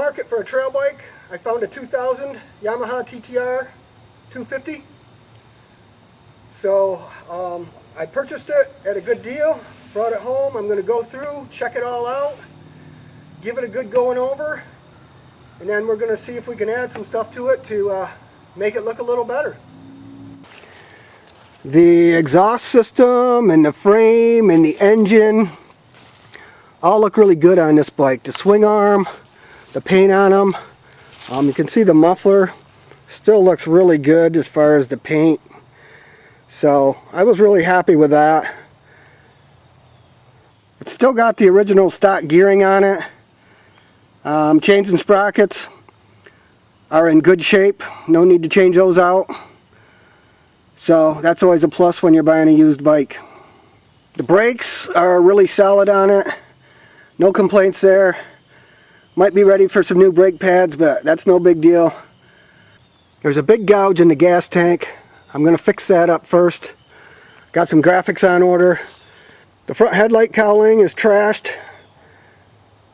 market for a trail bike. I found a 2000 Yamaha TTR 250. So I purchased it at a good deal, brought it home. I'm going to go through, check it all out, give it a good going over, and then we're going to see if we can add some stuff to it to make it look a little better. The exhaust system and the frame and the engine all look really good on this bike. The swing arm, the paint on them, you can see the muffler still looks really good as far as the paint. So I was really happy with that. It's still got the original stock gearing on it. Chains and sprockets are in good shape. No need to change those out. So that's always a plus when you're buying a used bike. The brakes are really solid on it. No complaints there. Might be ready for some new brake pads, but that's no big deal. There's a big gouge in the gas tank. I'm going to fix that up first. Got some graphics on order. The front headlight cowling is trashed,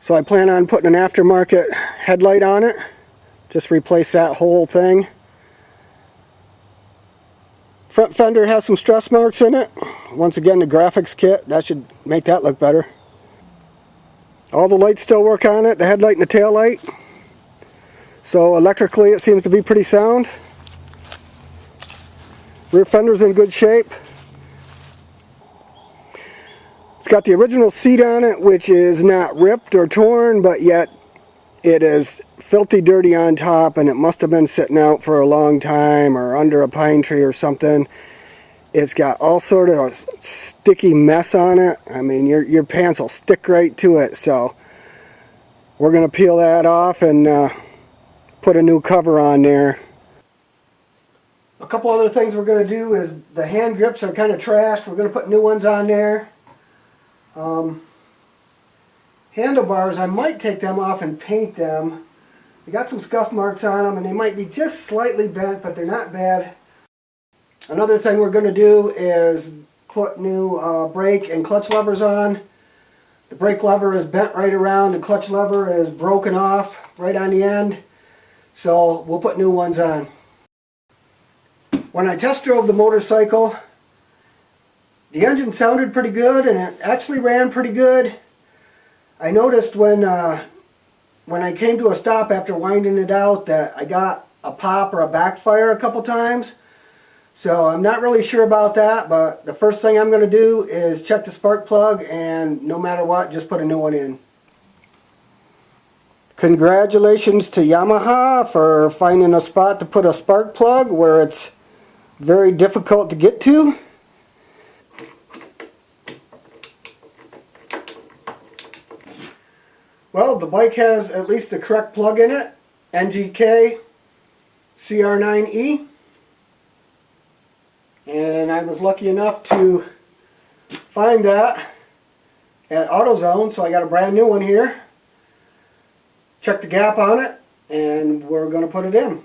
so I plan on putting an aftermarket headlight on it. Just replace that whole thing. Front fender has some stress marks in it. Once again, the graphics kit, that should make that look better. All the lights still work on it, the headlight and the tail light. So electrically it seems to be pretty sound. Rear fender's in good shape. It's got the original seat on it, which is not ripped or torn, but yet it is filthy dirty on top, and it must have been sitting out for a long time or under a pine tree or something. It's got all sort of sticky mess on it. I mean, your pants will stick right to it. So we're going to peel that off and put a new cover on there. A couple other things we're going to do is the hand grips are kind of trashed. We're going to put new ones on there. Handlebars, I might take them off and paint them. They got some scuff marks on them, and they might be just slightly bent, but they're not bad. Another thing we're going to do is put new brake and clutch levers on. The brake lever is bent right around, the clutch lever is broken off right on the end. So we'll put new ones on. When I test drove the motorcycle, the engine sounded pretty good and it actually ran pretty good. I noticed when I came to a stop after winding it out that I got a pop or a backfire a couple times. So I'm not really sure about that, but the first thing I'm going to do is check the spark plug, and no matter what, just put a new one in. Congratulations to Yamaha for finding a spot to put a spark plug where it's very difficult to get to. Well, the bike has at least the correct plug in it, NGK CR9E. And I was lucky enough to find that at AutoZone, so I got a brand new one here. Check the gap on it, and we're going to put it in.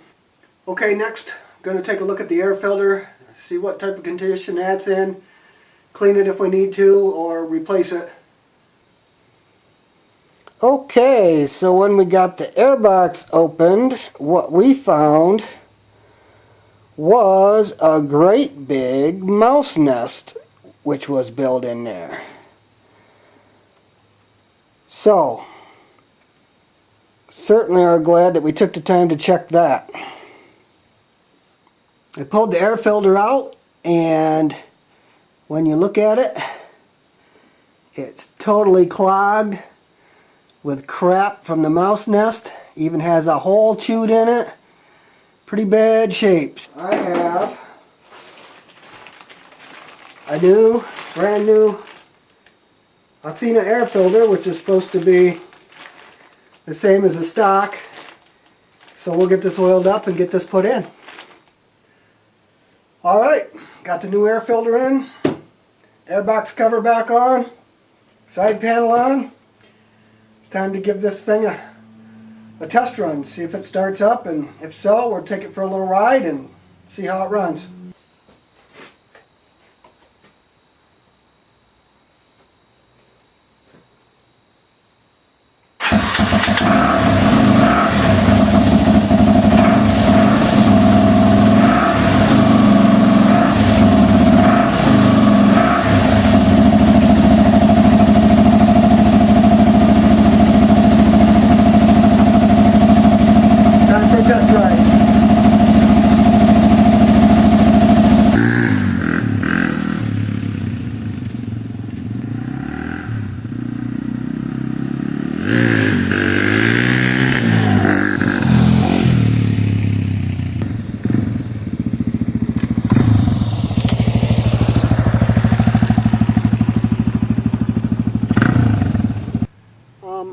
Okay, next, going to take a look at the air filter, see what type of condition that's in, clean it if we need to, or replace it. Okay, so when we got the airbox opened, what we found was a great big mouse nest which was built in there. So certainly are glad that we took the time to check that. I pulled the air filter out, and when you look at it, it's totally clogged with crap from the mouse nest. Even has a hole chewed in it. Pretty bad shapes. I have a brand new Athena air filter, which is supposed to be the same as the stock. So we'll get this oiled up and get this put in. Alright, got the new air filter in, airbox cover back on, side panel on. It's time to give this thing a test run, see if it starts up, and if so, we'll take it for a little ride and see how it runs.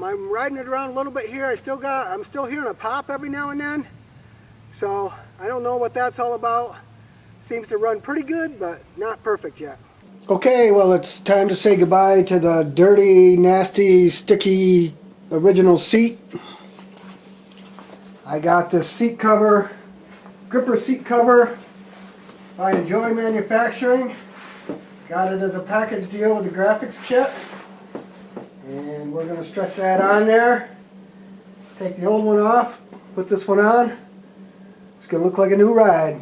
I'm riding it around a little bit here. I'm still hearing a pop every now and then. So I don't know what that's all about. Seems to run pretty good, but not perfect yet. Okay, well, it's time to say goodbye to the dirty, nasty, sticky original seat. I got this seat cover, gripper seat cover by Enjoy Manufacturing. Got it as a package deal with the graphics kit. And we're going to stretch that on there. Take the old one off, put this one on. It's going to look like a new ride.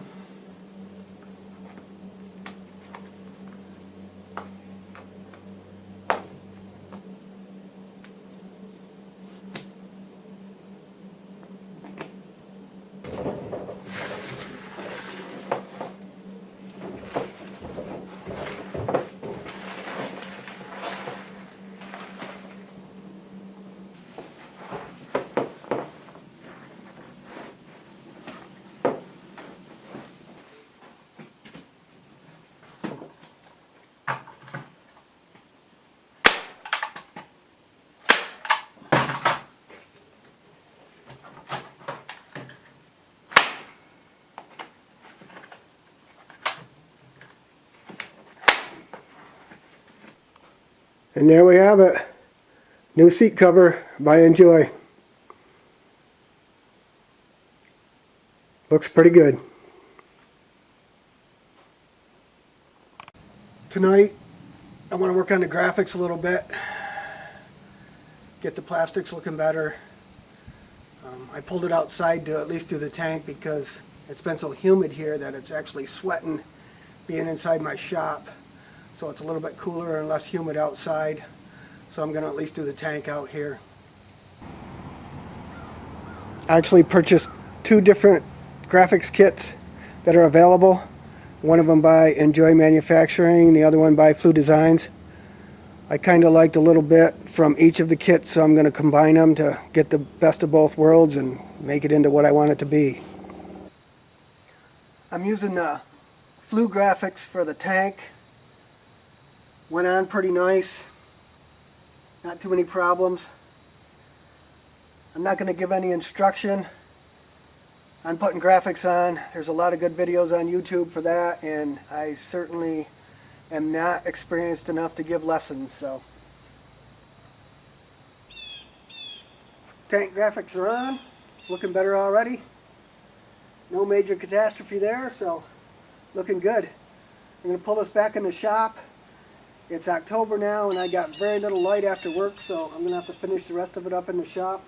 And there we have it. New seat cover by Enjoy. Looks pretty good. Tonight, I want to work on the graphics a little bit. Get the plastics looking better. I pulled it outside to at least do the tank because it's been so humid here that it's actually sweating being inside my shop. So it's a little bit cooler and less humid outside. So I'm going to at least do the tank out here. I actually purchased 2 different graphics kits that are available. One of them by Enjoy Manufacturing, the other one by Flu Designs. I kind of liked a little bit from each of the kits, so I'm going to combine them to get the best of both worlds and make it into what I want it to be. I'm using the Flu graphics for the tank. Went on pretty nice. Not too many problems. I'm not going to give any instruction on putting graphics on. There's a lot of good videos on YouTube for that, and I certainly am not experienced enough to give lessons, so. Tank graphics are on. It's looking better already. No major catastrophe there, so looking good. I'm going to pull this back in the shop. It's October now and I got very little light after work, so I'm going to have to finish the rest of it up in the shop.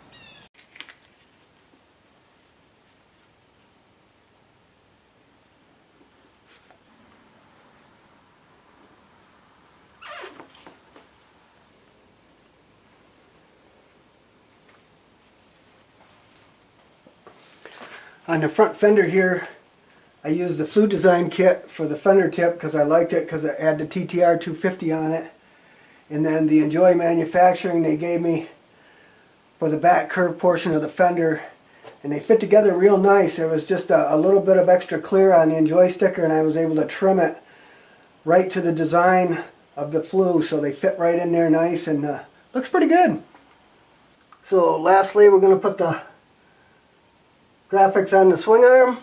On the front fender here, I used the Flu Design kit for the fender tip because I liked it because it had the TTR 250 on it. And then the Enjoy Manufacturing they gave me for the back curve portion of the fender. And they fit together real nice. There was just a little bit of extra clear on the Enjoy sticker and I was able to trim it right to the design of the Flu. So they fit right in there nice and looks pretty good. So lastly, we're going to put the graphics on the swing arm.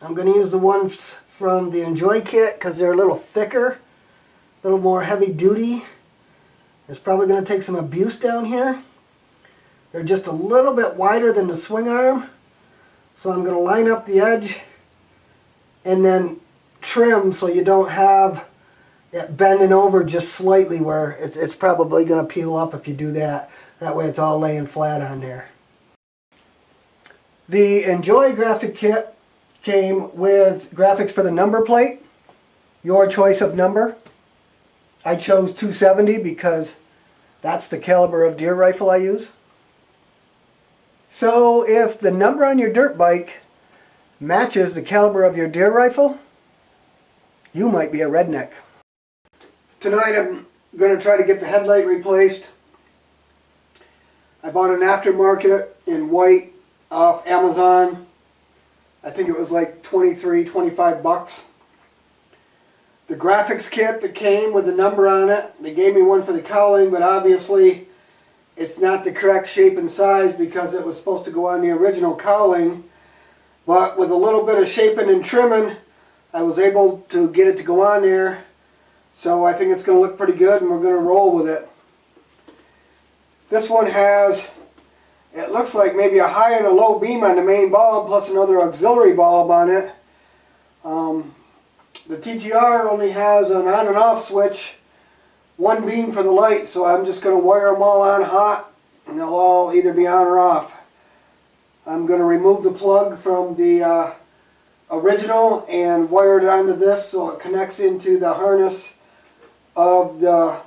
I'm going to use the ones from the Enjoy kit because they're a little thicker, a little more heavy duty. It's probably going to take some abuse down here. They're just a little bit wider than the swing arm. So I'm going to line up the edge and then trim so you don't have it bending over just slightly where it's probably going to peel up if you do that. That way it's all laying flat on there. The Enjoy graphic kit came with graphics for the number plate, your choice of number. I chose 270 because that's the caliber of deer rifle I use. So if the number on your dirt bike matches the caliber of your deer rifle, you might be a redneck. Tonight I'm going to try to get the headlight replaced. I bought an aftermarket in white off Amazon. I think it was like 25 bucks. The graphics kit that came with the number on it, they gave me one for the cowling, but obviously it's not the correct shape and size because it was supposed to go on the original cowling. But with a little bit of shaping and trimming, I was able to get it to go on there. So I think it's going to look pretty good, and we're going to roll with it. This one has, it looks like maybe a high and a low beam on the main bulb, plus another auxiliary bulb on it. The TTR only has an on and off switch, one beam for the light, so I'm just going to wire them all on hot, and they'll all either be on or off. I'm going to remove the plug from the original and wire it onto this so it connects into the harness of the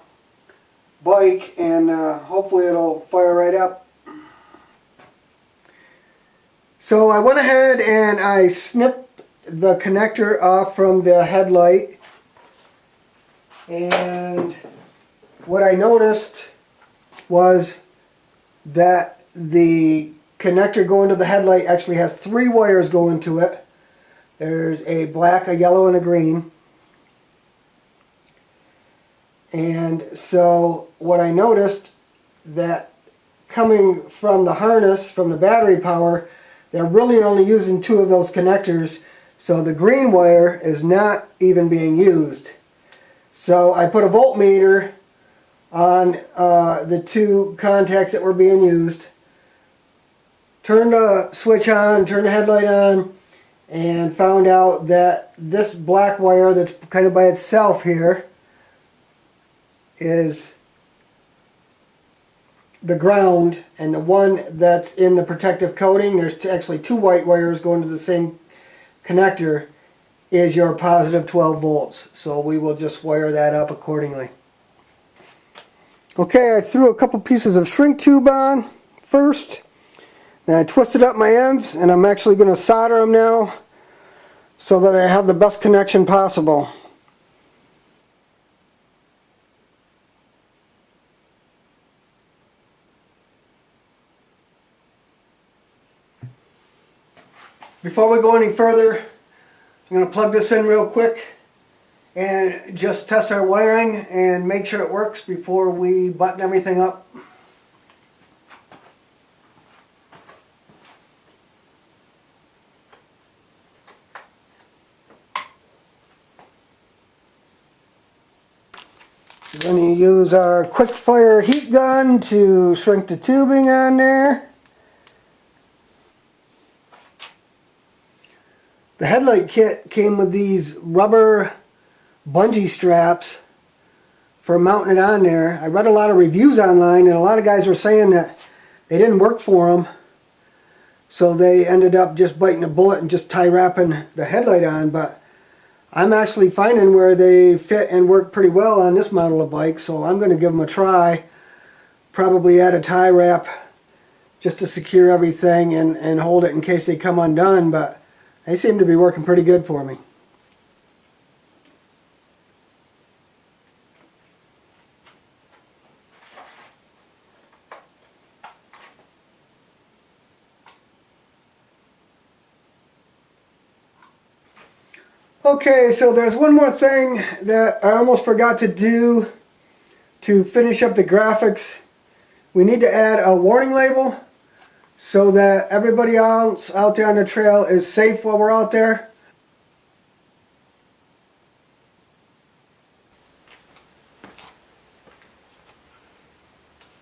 bike, and hopefully it'll fire right up. So I went ahead and I snipped the connector off from the headlight, and what I noticed was that the connector going to the headlight actually has 3 wires going to it. There's a black, a yellow, and a green. And so what I noticed, that coming from the harness, from the battery power, they're really only using 2 of those connectors. So the green wire is not even being used. So I put a voltmeter on the 2 contacts that were being used, turned the switch on, turned the headlight on, and found out that this black wire that's kind of by itself here is the ground, and the one that's in the protective coating, there's actually 2 white wires going to the same connector, is your positive 12 volts. So we will just wire that up accordingly. Okay, I threw a couple pieces of shrink tube on first. Now I twisted up my ends, and I'm actually going to solder them now so that I have the best connection possible. Before we go any further, I'm going to plug this in real quick and just test our wiring and make sure it works before we button everything up. We're going to use our quick fire heat gun to shrink the tubing on there. The headlight kit came with these rubber bungee straps for mounting it on there. I read a lot of reviews online, and a lot of guys were saying that they didn't work for them, so they ended up just biting a bullet and just tie wrapping the headlight on. But I'm actually finding where they fit and work pretty well on this model of bike, so I'm going to give them a try. Probably add a tie wrap just to secure everything and hold it in case they come undone, but they seem to be working pretty good for me. Okay, so there's one more thing that I almost forgot to do to finish up the graphics. We need to add a warning label so that everybody else out there on the trail is safe while we're out there.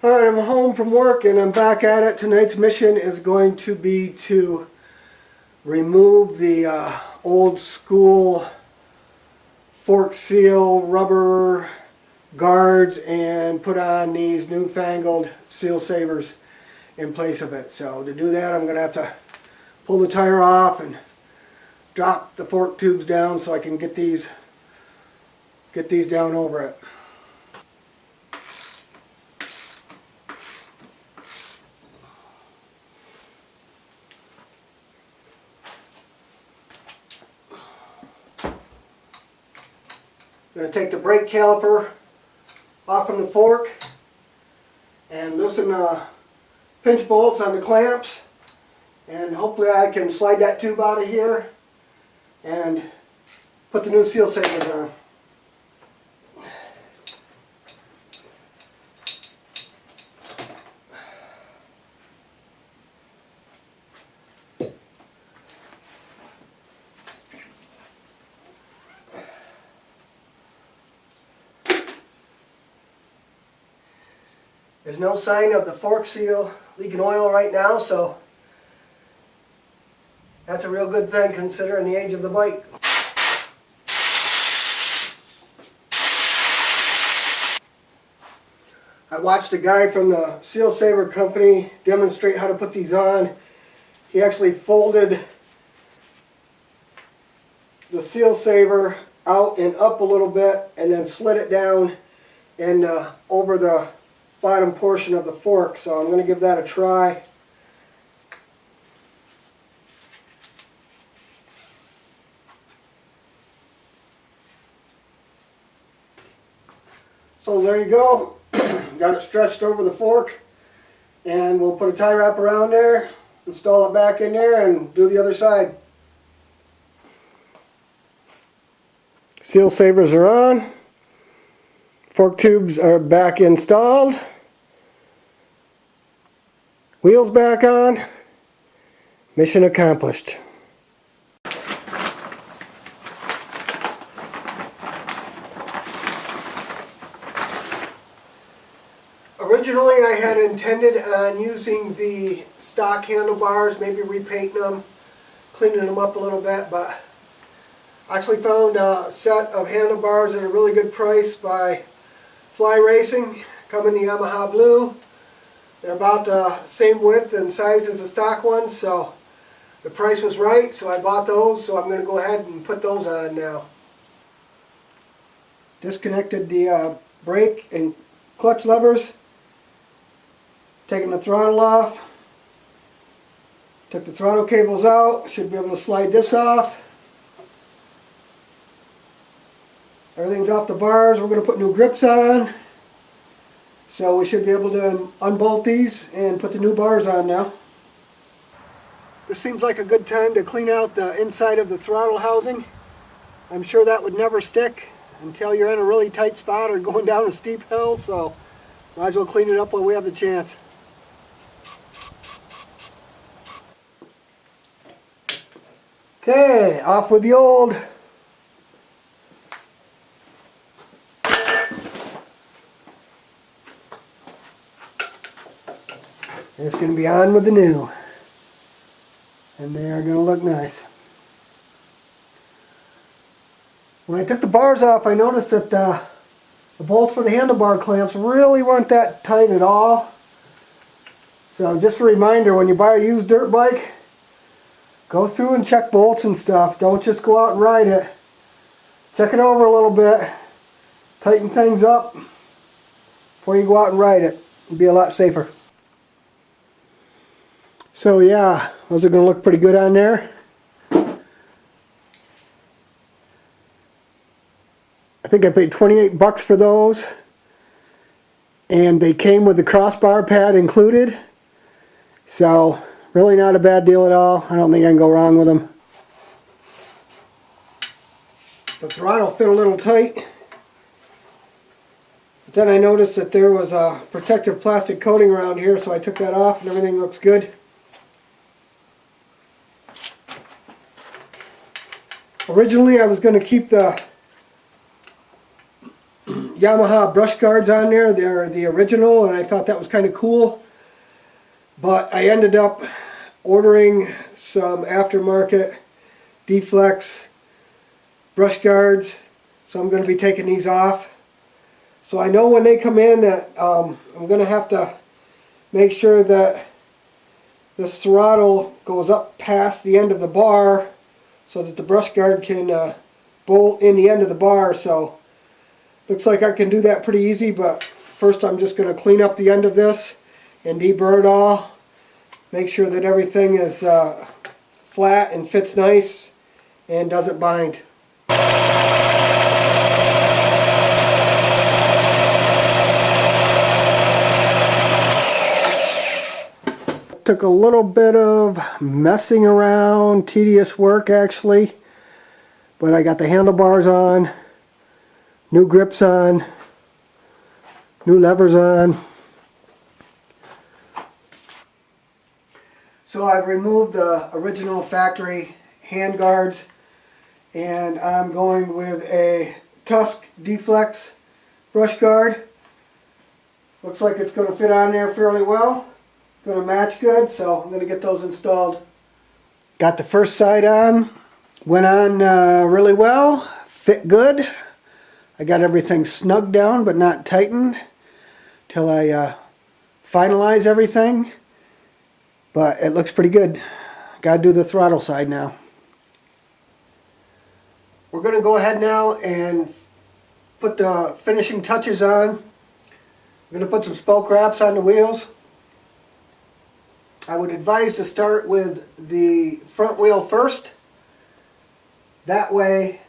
Alright, I'm home from work and I'm back at it. Tonight's mission is going to be to remove the old school fork seal rubber guards and put on these newfangled seal savers in place of it. So to do that, I'm going to have to pull the tire off and drop the fork tubes down so I can get these down over it. I'm going to take the brake caliper off from the fork and loosen the pinch bolts on the clamps, and hopefully I can slide that tube out of here and put the new seal savers on. There's no sign of the fork seal leaking oil right now, so that's a real good thing considering the age of the bike. I watched a guy from the Seal Saver company demonstrate how to put these on. He actually folded the Seal Saver out and up a little bit and then slid it down and over the bottom portion of the fork. So I'm going to give that a try. So there you go. Got it stretched over the fork, and we'll put a tie wrap around there, install it back in there, and do the other side. Seal savers are on. Fork tubes are back installed. Wheels back on. Mission accomplished. Originally I had intended on using the stock handlebars, maybe repainting them, cleaning them up a little bit, but I actually found a set of handlebars at a really good price by Fly Racing, come in the Yamaha blue. They're about the same width and size as the stock ones, so the price was right, so I bought those, so I'm going to go ahead and put those on now. Disconnected the brake and clutch levers. Taking the throttle off, took the throttle cables out, should be able to slide this off. Everything's off the bars. We're going to put new grips on, so we should be able to unbolt these and put the new bars on now. This seems like a good time to clean out the inside of the throttle housing. I'm sure that would never stick until you're in a really tight spot or going down a steep hill, so might as well clean it up while we have the chance. Okay, off with the old. And it's going to be on with the new. And they are going to look nice. When I took the bars off, I noticed that the bolts for the handlebar clamps really weren't that tight at all. So just a reminder, when you buy a used dirt bike, go through and check bolts and stuff. Don't just go out and ride it. Check it over a little bit. Tighten things up before you go out and ride it. It'll be a lot safer. So yeah, those are going to look pretty good on there. I think I paid 28 bucks for those. And they came with the crossbar pad included. So really not a bad deal at all. I don't think I can go wrong with them. The throttle fit a little tight. But then I noticed that there was a protective plastic coating around here, so I took that off and everything looks good. Originally I was going to keep the Yamaha brush guards on there. They're the original, and I thought that was kind of cool. But I ended up ordering some aftermarket Deflex brush guards, so I'm going to be taking these off. So I know when they come in that I'm going to have to make sure that this throttle goes up past the end of the bar so that the brush guard can bolt in the end of the bar. So looks like I can do that pretty easy, but first I'm just going to clean up the end of this and deburr it all. Make sure that everything is flat and fits nice and doesn't bind. Took a little bit of messing around, tedious work actually, but I got the handlebars on, new grips on, new levers on. So I've removed the original factory hand guards, and I'm going with a Tusk Deflex brush guard. Looks like it's going to fit on there fairly well. Going to match good, so I'm going to get those installed. Got the first side on. Went on really well. Fit good. I got everything snugged down but not tightened till I finalize everything. But it looks pretty good. Got to do the throttle side now. We're going to go ahead now and put the finishing touches on. I'm going to put some spoke wraps on the wheels. I would advise to start with the front wheel first. That way,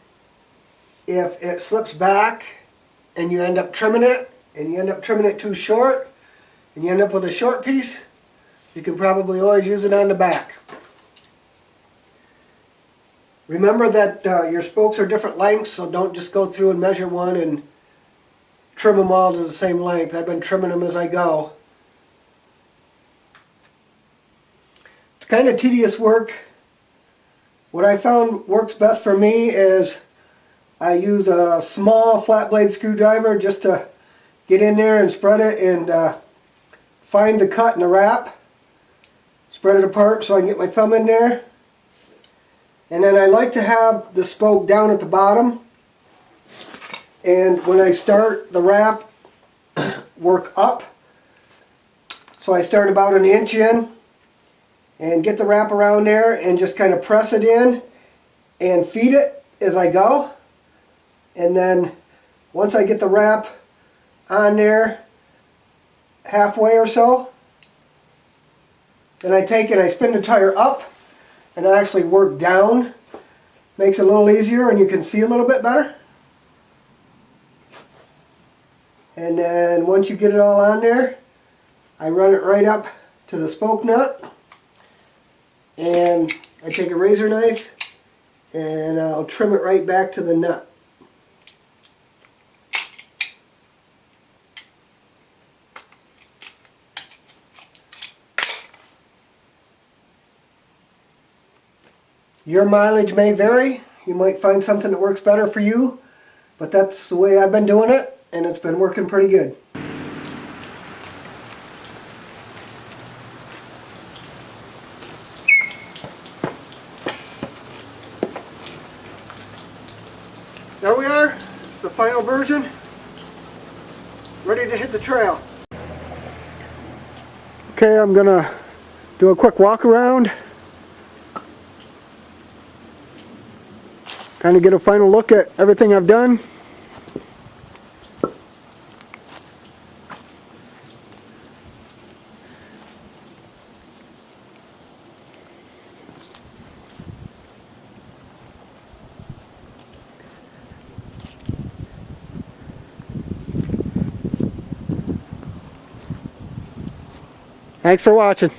if it slips back and you end up trimming it, and you end up trimming it too short, and you end up with a short piece, you can probably always use it on the back. Remember that your spokes are different lengths, so don't just go through and measure one and trim them all to the same length. I've been trimming them as I go. It's kind of tedious work. What I found works best for me is I use a small flat blade screwdriver just to get in there and spread it and find the cut in the wrap. Spread it apart so I can get my thumb in there. And then I like to have the spoke down at the bottom. And when I start the wrap, work up. So I start about an inch in and get the wrap around there and just kind of press it in and feed it as I go. And then once I get the wrap on there halfway or so, then I take it, I spin the tire up and I actually work down. Makes it a little easier and you can see a little bit better. And then once you get it all on there, I run it right up to the spoke nut. And I take a razor knife and I'll trim it right back to the nut. Your mileage may vary. You might find something that works better for you, but that's the way I've been doing it, and it's been working pretty good. There we are. It's the final version. Ready to hit the trail. Okay, I'm gonna do a quick walk around. Kind of get a final look at everything I've done. Thanks for watching.